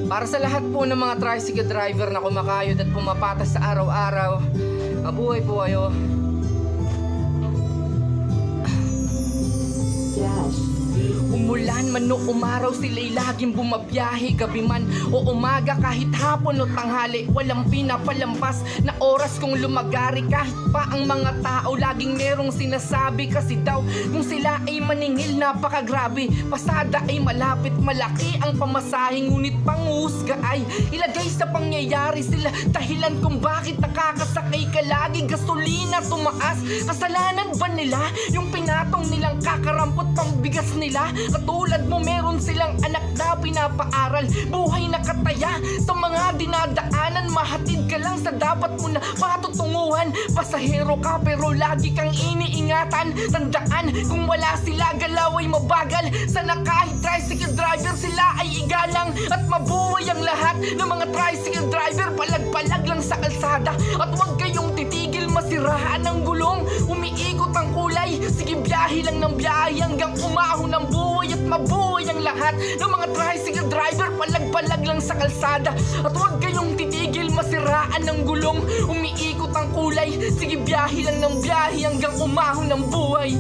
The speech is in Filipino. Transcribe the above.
Para sa lahat po ng mga tricycle driver na kumakayod at pumapatas sa araw-araw, mabuhay po kayo. Umulan man o umaraw, sila'y laging bumabiyahe. Gabi man o umaga, kahit hapon o tanghali, walang pinapalampas na oras kung lumagari. Kahit pa ang mga tao laging merong sinasabi, kasi daw kung sila ay maningil, napakagrabe. Pasada ay malapit, malaki ang pamasahe, ngunit panghusga ay ilagay sa pangyayari. Sila dahilan kung bakit nakakasakay ka lagi. Gasolina tumaas, kasalanan ba nila yung pinatong nilang kakarampot pambigas nila? Katulad mo, meron silang anak na pinapaaral, buhay na kataya sa mga dinadaanan. Mahatid ka lang sa dapat mo na patutunguhan. Pasahero ka pero lagi kang iniingatan. Tandaan, kung wala sila, galaw ay mabagal. Sana kahit tricycle driver, sila ay igalang. At mabuhay ang lahat ng mga tricycle driver. Palag-palag lang sa kalsada, at huwag kayong titigil, masiraan ang gulong. Umiikot ang kulay, sige biyahe lang ng biyahe hanggang umahon ang buhay. At mabuhay ang lahat ng mga tricycle driver. Palag-palag lang sa kalsada, at huwag kayong titigil, masiraan ng gulong. Umiikot ang kulay, sige biyahe lang ng biyahe hanggang umahon ang buhay.